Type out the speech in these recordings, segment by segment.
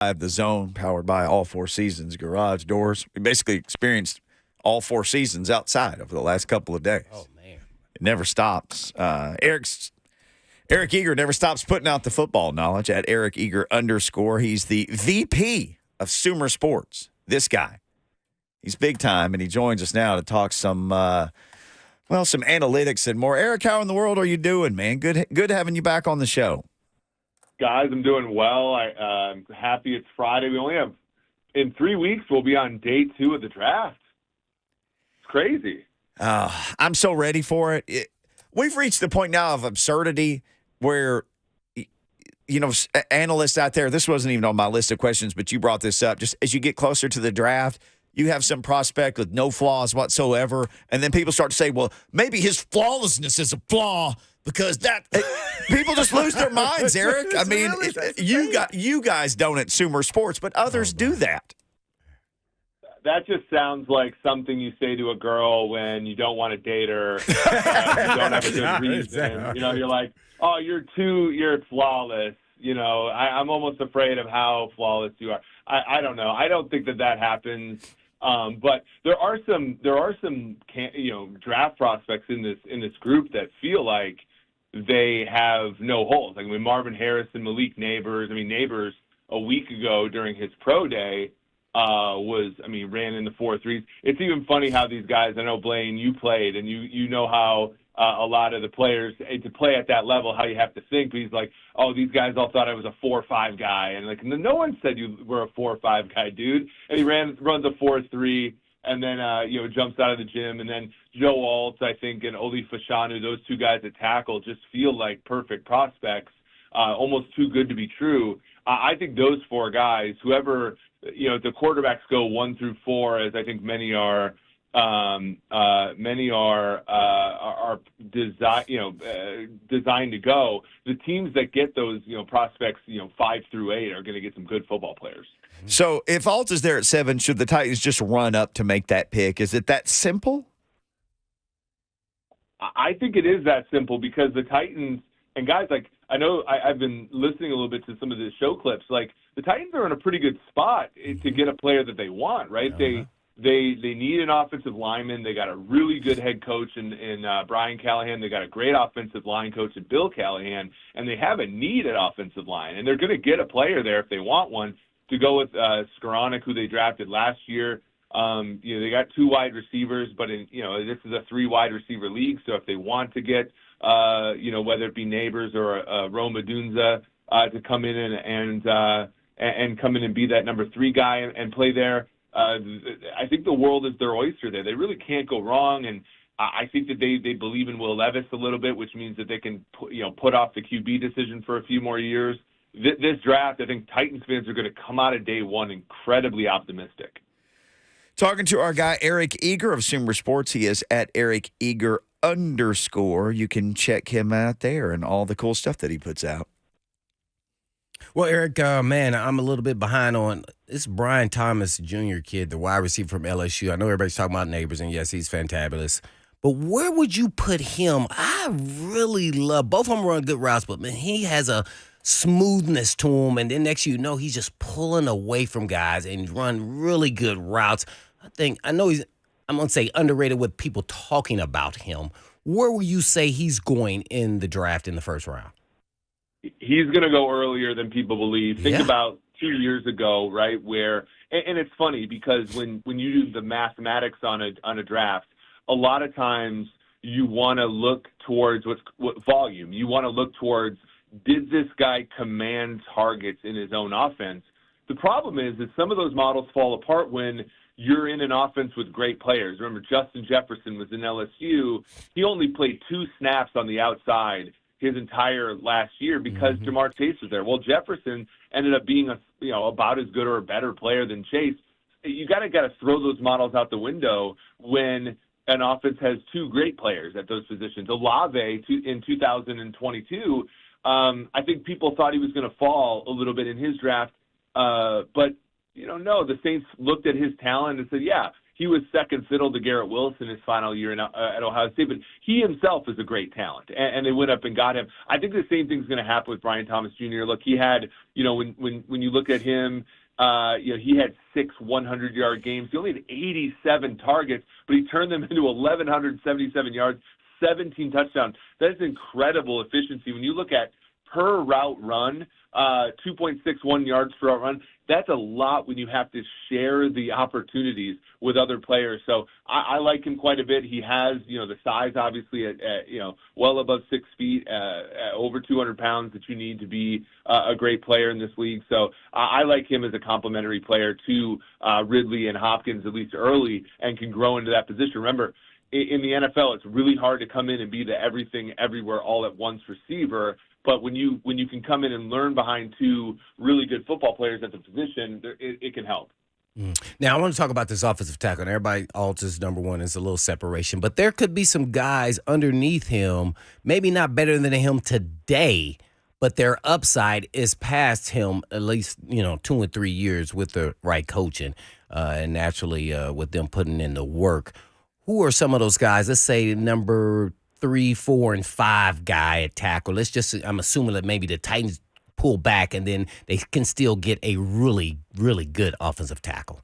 The Zone, powered by All Four Seasons Garage Doors. We basically experienced all four seasons outside over the last couple of days. Oh, man. It never stops. Eric Eager never stops putting out the football knowledge at Eric Eager _. He's the VP of Sumer Sports. This guy. He's big time, and he joins us now to talk some analytics and more. Eric, how in the world are you doing, man? Good having you back on the show. Guys, I'm doing well. I'm happy it's Friday. We only have, in 3 weeks, we'll be on day 2 of the draft. It's crazy. I'm so ready for it. We've reached the point now of absurdity where, analysts out there, this wasn't even on my list of questions, but you brought this up. Just as you get closer to the draft, you have some prospect with no flaws whatsoever, and then people start to say, well, maybe his flawlessness is a flaw because that people just lose their minds, Eric. I mean, you guys don't at Sumer Sports, but others do that. That just sounds like something you say to a girl when you don't want to date her. You don't have a good reason. You're like, oh, you're flawless. I'm almost afraid of how flawless you are. I don't know. I don't think that happens. But there are some draft prospects in this group that feel like they have no holes. Like Marvin Harrison, Malik Neighbors. Neighbors a week ago during his pro day ran in the 4.3s. It's even funny how these guys, I know, Blaine, you played, and you know how a lot of the players, to play at that level, how you have to think. But he's like, oh, these guys all thought I was a 4.5 guy. And no one said you were a 4.5 guy, dude. And he runs a 4.3 and then, jumps out of the gym. And then Joe Alt, I think, and Oli Fashanu, those two guys at tackle just feel like perfect prospects, almost too good to be true. I think those four guys, whoever, the quarterbacks go 1 through 4, as I think many are designed to go. The teams that get those, prospects, 5 through 8 are going to get some good football players. So if Alt is there at 7, should the Titans just run up to make that pick? Is it that simple? I think it is that simple because the Titans and guys I know I've been listening a little bit to some of the show clips. Like the Titans are in a pretty good spot to get a player that they want, right? Uh-huh. They need an offensive lineman. They got a really good head coach in Brian Callahan. They got a great offensive line coach in Bill Callahan, and they have a need at offensive line. And they're going to get a player there if they want one to go with Skoranek, who they drafted last year. They got 2 wide receivers, but this is a 3 wide receiver league. So if they want to get, whether it be Neighbors or Roma Dunza to come in and come in and be that number 3 guy and play there. I think the world is their oyster there. They really can't go wrong, and I think that they believe in Will Levis a little bit, which means that they can put off the QB decision for a few more years. This draft, I think Titans fans are going to come out of day 1 incredibly optimistic. Talking to our guy Eric Eager of Sumer Sports. He is at Eric Eager _. You can check him out there and all the cool stuff that he puts out. Well, Eric, man, I'm a little bit behind on this Brian Thomas Jr. kid, the wide receiver from LSU. I know everybody's talking about Neighbors, and yes, he's fantabulous. But where would you put him? I really love both of them run good routes, but man, he has a smoothness to him, and then next he's just pulling away from guys and run really good routes. I'm going to say underrated with people talking about him. Where will you say he's going in the draft in the first round? He's going to go earlier than people believe. Think about 2 years ago, right, where – and it's funny because when you do the mathematics on a draft, a lot of times you want to look towards what volume. You want to look towards, did this guy command targets in his own offense? The problem is some of those models fall apart when you're in an offense with great players. Remember, Justin Jefferson was in LSU. He only played 2 snaps on the outside his entire last year because Jamar Chase was there. Well, Jefferson ended up being about as good or a better player than Chase. You got to throw those models out the window when an offense has 2 great players at those positions. Olave in 2022, I think people thought he was going to fall a little bit in his draft, but no, the Saints looked at his talent and said, yeah, he was second fiddle to Garrett Wilson his final year at Ohio State, but he himself is a great talent, and they went up and got him. I think the same thing's going to happen with Brian Thomas Jr. Look, he had, when you look at him, he had 6 100-yard games. He only had 87 targets, but he turned them into 1,177 yards, 17 touchdowns. That is incredible efficiency. When you look at per route run, 2.61 yards per route run, that's a lot when you have to share the opportunities with other players. So I like him quite a bit. He has, the size, obviously, at well above 6 feet, over 200 pounds that you need to be a great player in this league. So I like him as a complementary player to Ridley and Hopkins, at least early, and can grow into that position. Remember, in the NFL, it's really hard to come in and be the everything, everywhere, all at once receiver. But when you can come in and learn behind 2 really good football players at the position, it can help. Now, I want to talk about this offensive tackle. And everybody, Alta's number one is a little separation. But there could be some guys underneath him, maybe not better than him today, but their upside is past him at least, 2 and 3 years with the right coaching and naturally with them putting in the work. Who are some of those guys? Let's say number 3, 4, and 5 guy at tackle. I'm assuming that maybe the Titans pull back and then they can still get a really, really good offensive tackle.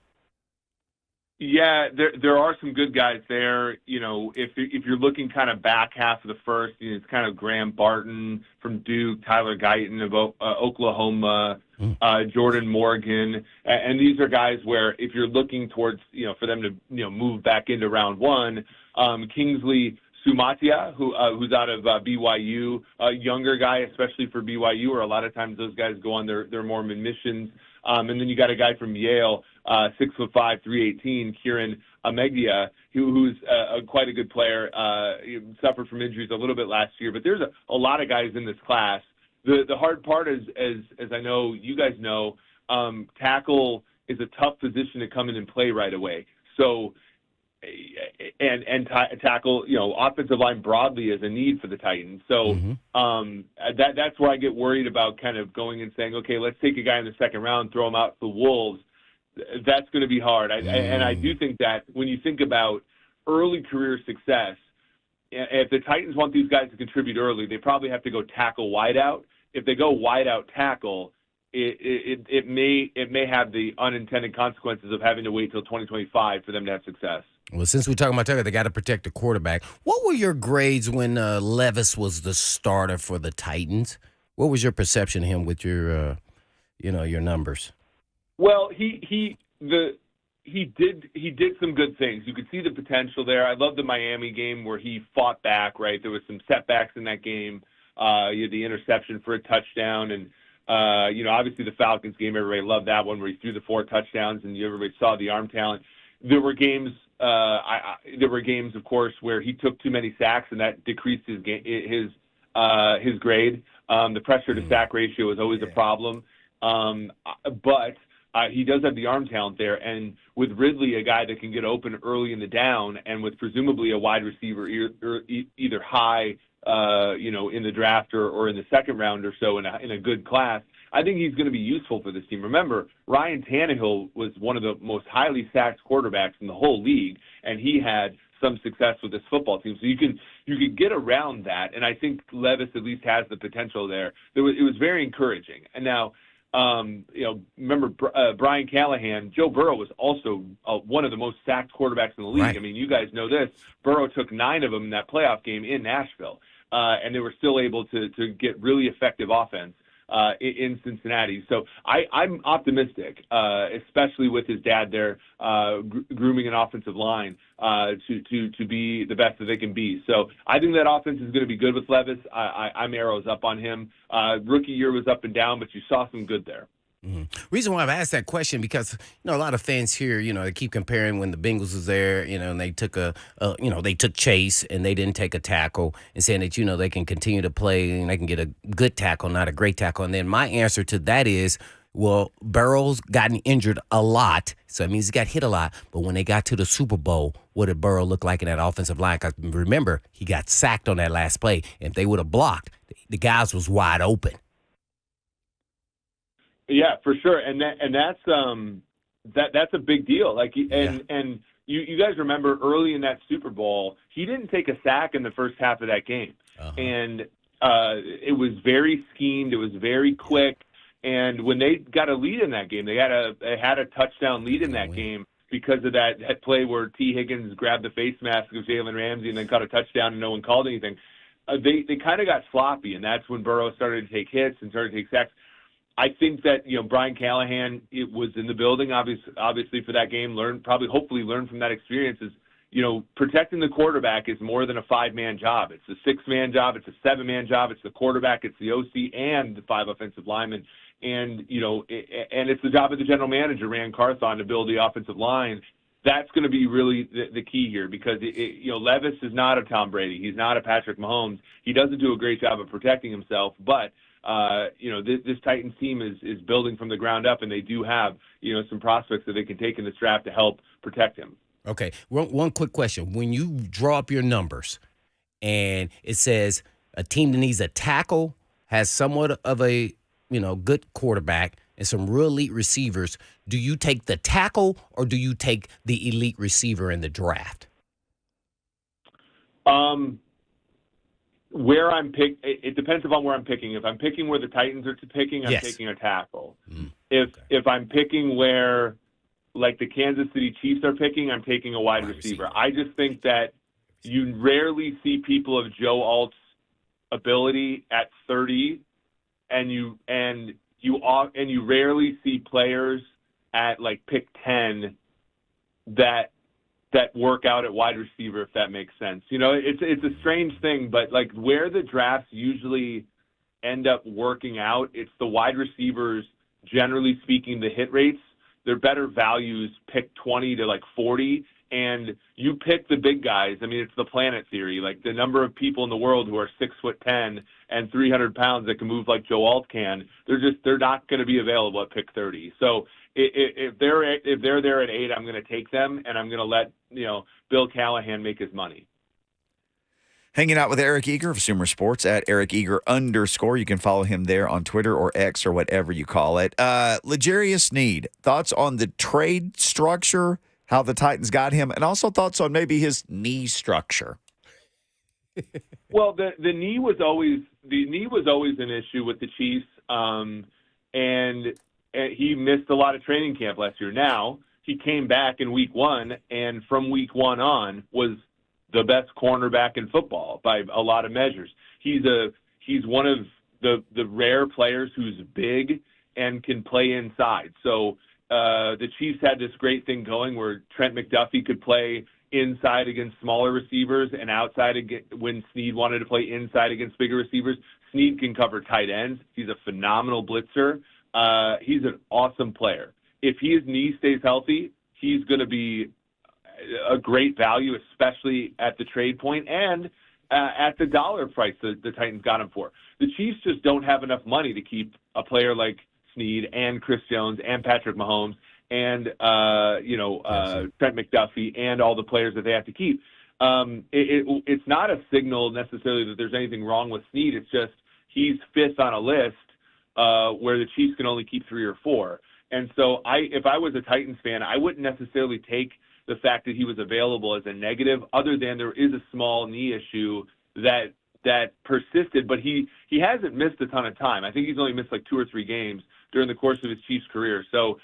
Yeah, there are some good guys there. If you're looking kind of back half of the first, it's kind of Graham Barton from Duke, Tyler Guyton of Oklahoma, Jordan Morgan, and these are guys where if you're looking towards, for them to move back into round 1, Kingsley Sumatia, who's out of BYU, a younger guy, especially for BYU, where a lot of times those guys go on their Mormon missions. And then you got a guy from Yale, 6'5", 318, Kieran Amegbia, who's quite a good player. He suffered from injuries a little bit last year, but there's a lot of guys in this class. The hard part is, as I know you guys know, tackle is a tough position to come in and play right away. So. And tackle, offensive line broadly is a need for the Titans. So that's where I get worried about kind of going and saying, okay, let's take a guy in the second round, throw him out to the Wolves. That's going to be hard. And I do think that when you think about early career success, if the Titans want these guys to contribute early, they probably have to go tackle wideout. If they go wideout tackle, it may have the unintended consequences of having to wait till 2025 for them to have success. Well, since we're talking about tackle, they got to protect the quarterback. What were your grades when Levis was the starter for the Titans? What was your perception of him with your, your numbers? Well, he did some good things. You could see the potential there. I love the Miami game where he fought back. Right, there was some setbacks in that game. You had the interception for a touchdown, and obviously the Falcons game. Everybody loved that one where he threw the 4 touchdowns, and everybody saw the arm talent. There were games. Of course, where he took too many sacks, and that decreased his grade. The pressure to sack ratio is always a problem, but he does have the arm talent there. And with Ridley, a guy that can get open early in the down, and with presumably a wide receiver either high, in the draft or in the second round or so in a good class, I think he's going to be useful for this team. Remember, Ryan Tannehill was one of the most highly sacked quarterbacks in the whole league, and he had some success with this football team. So you can get around that, and I think Levis at least has the potential there. It was very encouraging. And now, remember Brian Callahan, Joe Burrow was also one of the most sacked quarterbacks in the league. Right. I mean, you guys know this. Burrow took 9 of them in that playoff game in Nashville, and they were still able to get really effective offense in Cincinnati. So I'm optimistic, especially with his dad there grooming an offensive line to be the best that they can be. So I think that offense is going to be good with Levis. I'm arrows up on him. Rookie year was up and down, but you saw some good there. Mm-hmm. Reason why I've asked that question because a lot of fans here they keep comparing when the Bengals was there and they took they took Chase and they didn't take a tackle and saying that they can continue to play and they can get a good tackle, not a great tackle. And then my answer to that is, well, Burrow's gotten injured a lot, so it means he got hit a lot. But when they got to the Super Bowl, what did Burrow look like in that offensive line? Because remember, he got sacked on that last play. And if they would have blocked, the guys was wide open. Yeah, for sure, and that's a big deal. And you guys remember early in that Super Bowl, he didn't take a sack in the first half of that game. And it was very schemed. It was very quick. And when they got a lead in that game, they had a touchdown lead in that game because of that play where T. Higgins grabbed the face mask of Jalen Ramsey and then caught a touchdown and no one called anything. They kind of got sloppy, and that's when Burrow started to take hits and started to take sacks. I think that, Brian Callahan was in the building, obviously for that game, hopefully learned from that experience is, protecting the quarterback is more than a 5-man job. It's a 6-man job. It's a 7-man job. It's the quarterback. It's the OC and the 5 offensive linemen. And, and it's the job of the general manager, Rand Carthon, to build the offensive line. That's going to be really the key here because, Levis is not a Tom Brady. He's not a Patrick Mahomes. He doesn't do a great job of protecting himself, but this Titans team is building from the ground up, and they do have, some prospects that they can take in this draft to help protect him. Okay, one quick question. When you draw up your numbers and it says a team that needs a tackle, has somewhat of a, good quarterback and some real elite receivers, do you take the tackle or do you take the elite receiver in the draft? Where I'm it depends upon where I'm picking. If I'm picking where the Titans are picking, I'm taking a tackle. If I'm picking where, like, the Kansas City Chiefs are picking, I'm taking a wide receiver. I just think that you rarely see people of Joe Alt's ability at 30, and you rarely see players at, like, pick 10 that work out at wide receiver, if that makes sense. It's a strange thing, but, like, where the drafts usually end up working out, it's the wide receivers, generally speaking, the hit rates. They're better values pick 20 to, like, 40, and you pick the big guys. I mean, it's the planet theory. Like, the number of people in the world who are 6'10" and 300 pounds that can move like Joe Alt can, they're not going to be available at pick 30. So if they're there at 8, I'm going to take them, and I'm going to let Bill Callahan make his money. Hanging out with Eric Eager of Sumer Sports at Eric Eager _. You can follow him there on Twitter or X or whatever you call it. L'Jarius Sneed, thoughts on the trade structure, how the Titans got him, and also thoughts on maybe his knee structure. Well, the knee was always an issue with the Chiefs, and he missed a lot of training camp last year. Now he came back in week 1, and from week 1 on was the best cornerback in football by a lot of measures. He's one of the rare players who's big and can play inside. So the Chiefs had this great thing going where Trent McDuffie could play inside against smaller receivers and outside when Sneed wanted to play inside against bigger receivers. Sneed can cover tight ends. He's a phenomenal blitzer. He's an awesome player. If his knee stays healthy, he's going to be a great value, especially at the trade point and at the dollar price that the Titans got him for. The Chiefs just don't have enough money to keep a player like Sneed and Chris Jones and Patrick Mahomes and Trent McDuffie and all the players that they have to keep. It's not a signal necessarily that there's anything wrong with Sneed. It's just he's 5th on a list where the Chiefs can only keep 3 or 4. And so if I was a Titans fan, I wouldn't necessarily take the fact that he was available as a negative, other than there is a small knee issue that persisted, but he hasn't missed a ton of time. I think he's only missed like 2 or 3 games during the course of his Chiefs career. So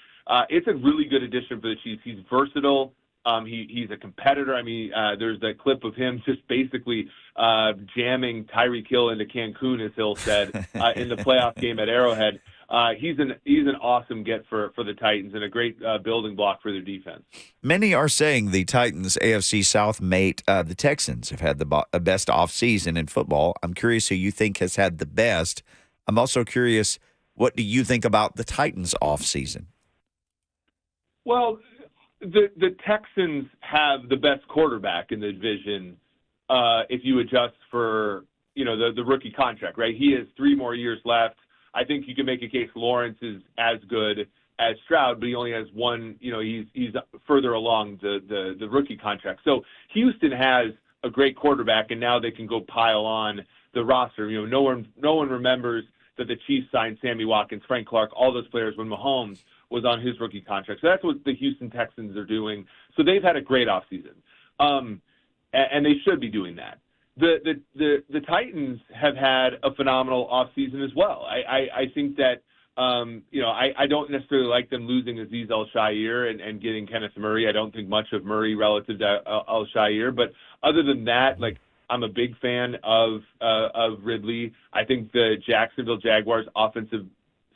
it's a really good addition for the Chiefs. He's versatile. He's a competitor. I mean, there's that clip of him just basically jamming Tyreek Hill into Cancun, as Hill said, in the playoff game at Arrowhead. He's an awesome get for the Titans and a great building block for their defense. Many are saying the Titans' AFC South mate, the Texans, have had the best offseason in football. I'm curious who you think has had the best. I'm also curious, what do you think about the Titans' offseason? Well, the Texans have the best quarterback in the division if you adjust for the rookie contract, right? He has 3 more years left. I think you can make a case Lawrence is as good as Stroud, but he only has 1. He's further along the rookie contract. So Houston has a great quarterback, and now they can go pile on the roster. No one remembers that the Chiefs signed Sammy Watkins, Frank Clark, all those players when Mahomes was on his rookie contract. So that's what the Houston Texans are doing. So they've had a great offseason, and they should be doing that. The Titans have had a phenomenal offseason as well. I think that I don't necessarily like them losing Azeez Al-Shaair and getting Kenneth Murray. I don't think much of Murray relative to Al-Shaair, but other than that, like, I'm a big fan of Ridley. I think the Jacksonville Jaguars offensive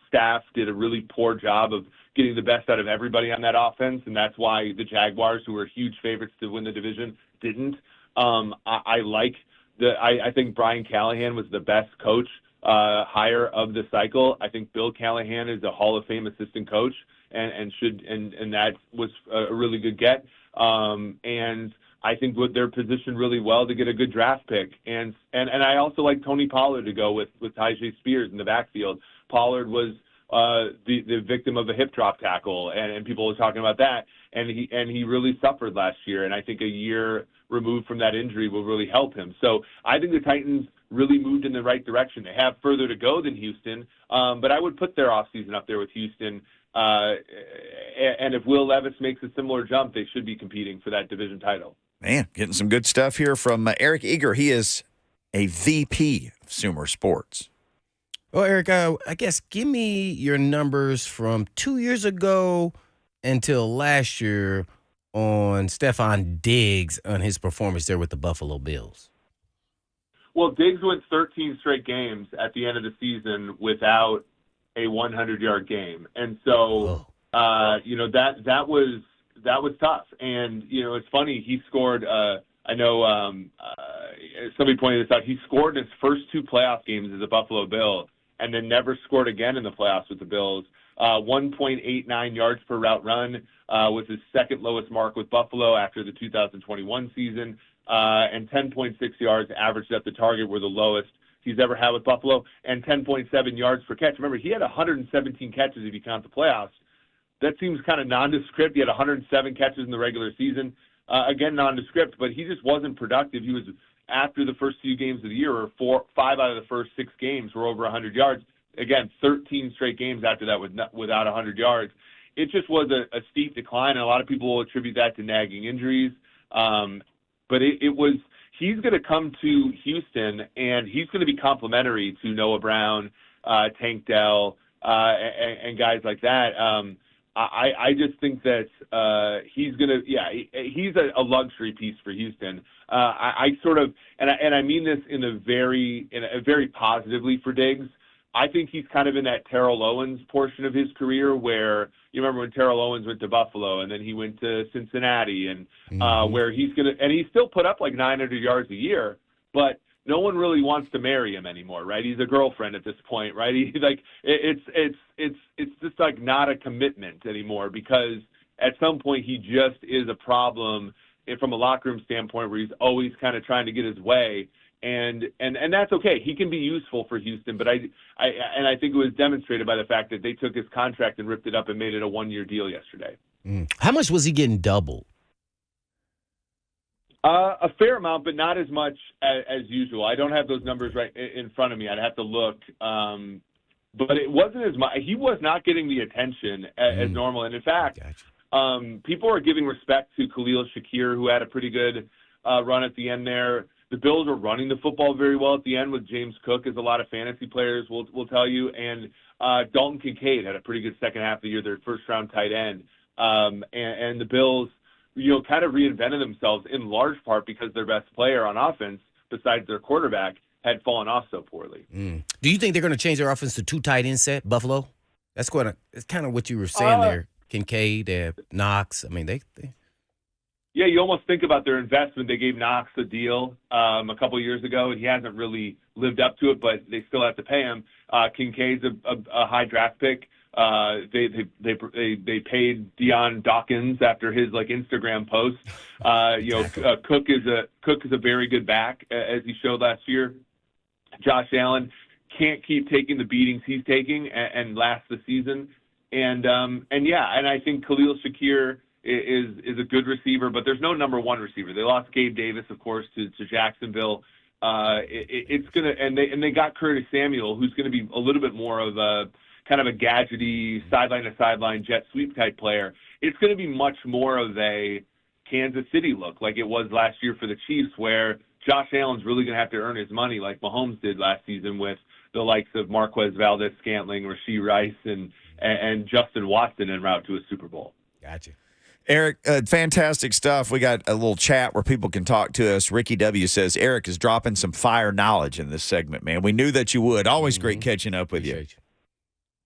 staff did a really poor job of getting the best out of everybody on that offense, and that's why the Jaguars, who were huge favorites to win the division, didn't. I think Brian Callahan was the best coach hire of the cycle. I think Bill Callahan is a Hall of Fame assistant coach, and that was a really good get. And I think they're positioned really well to get a good draft pick. And I also like Tony Pollard to go with Tyjae Spears in the backfield. Pollard was the victim of a hip drop tackle, and people were talking about that. And he really suffered last year. And I think a year removed from that injury will really help him. So I think the Titans really moved in the right direction. They have further to go than Houston, but I would put their offseason up there with Houston. And if Will Levis makes a similar jump, they should be competing for that division title. Man, getting some good stuff here from Eric Eager. He is a VP of Sumer Sports. Well, Eric, I guess give me your numbers from 2 years ago until last year on Stefan Diggs on his performance there with the Buffalo Bills. Well, Diggs went 13 straight games at the end of the season without a 100-yard game. And so, that was tough. And, it's funny, he scored, I know somebody pointed this out, he scored in his first two playoff games as a Buffalo Bill and then never scored again in the playoffs with the Bills. 1.89 yards per route run was his second lowest mark with Buffalo after the 2021 season, and 10.6 yards averaged at the target were the lowest he's ever had with Buffalo, and 10.7 yards per catch. Remember, he had 117 catches if you count the playoffs. That seems kind of nondescript. He had 107 catches in the regular season. Again, nondescript, but he just wasn't productive. He was, after the first few games of the year, or 5 out of the first 6 games were over 100 yards. Again, 13 straight games after that without 100 yards. It just was a steep decline, and a lot of people will attribute that to nagging injuries. But he's going to come to Houston, and he's going to be complimentary to Noah Brown, Tank Dell, and guys like that. I just think that he's going to, he's a luxury piece for Houston. I mean this in a very positively for Diggs. I think he's kind of in that Terrell Owens portion of his career where you remember when Terrell Owens went to Buffalo and then he went to Cincinnati and where he's going to, and he still put up like 900 yards a year, but no one really wants to marry him anymore, right? He's a girlfriend at this point, right? It's just like not a commitment anymore because at some point he just is a problem from a locker room standpoint where he's always kind of trying to get his way. And that's okay. He can be useful for Houston, but I think it was demonstrated by the fact that they took his contract and ripped it up and made it a 1-year deal yesterday. How much was he getting doubled? A fair amount, but not as much as usual. I don't have those numbers right in front of me. I'd have to look. But it wasn't as much. He was not getting the attention as normal. And in fact, people are giving respect to Khalil Shakir, who had a pretty good run at the end there. The Bills are running the football very well at the end with James Cook, as a lot of fantasy players will tell you. And Dalton Kincaid had a pretty good second half of the year, their first-round tight end. And the Bills, kind of reinvented themselves in large part because their best player on offense, besides their quarterback, had fallen off so poorly. Do you think they're going to change their offense to 2 tight end set, Buffalo? It's kind of what you were saying there. Kincaid, Knox. I mean, they Yeah, you almost think about their investment. They gave Knox a deal a couple of years ago, and he hasn't really lived up to it, but they still have to pay him. Kincaid's a high draft pick. They paid Deion Dawkins after his Instagram post. Cook is a very good back, as he showed last year. Josh Allen can't keep taking the beatings he's taking and last the season. And I think Khalil Shakir is a good receiver, but there's no number one receiver. They lost Gabe Davis, of course, to Jacksonville. It's gonna and they got Curtis Samuel, who's going to be a little bit more of a kind of a gadgety sideline to sideline jet sweep type player. It's going to be much more of a Kansas City look like it was last year for the Chiefs, where Josh Allen's really going to have to earn his money like Mahomes did last season with the likes of Marquez Valdez-Scantling, Rashee Rice, and Justin Watson en route to a Super Bowl. Gotcha. Eric, fantastic stuff. We got a little chat where people can talk to us. Ricky W. says, Eric is dropping some fire knowledge in this segment, man. We knew that you would. Always great catching up with you.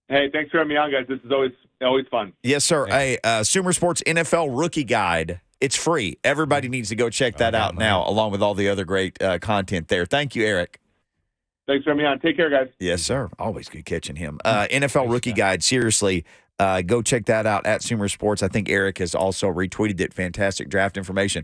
Hey, thanks for having me on, guys. This is always fun. Yes, sir. Hey, Sumer Sports NFL Rookie Guide. It's free. Everybody needs to go check that out now, along with all the other great content there. Thank you, Eric. Thanks for having me on. Take care, guys. Yes, sir. Always good catching him. NFL Rookie Guide. Seriously, go check that out at Sumer Sports. I think Eric has also retweeted it. Fantastic draft information.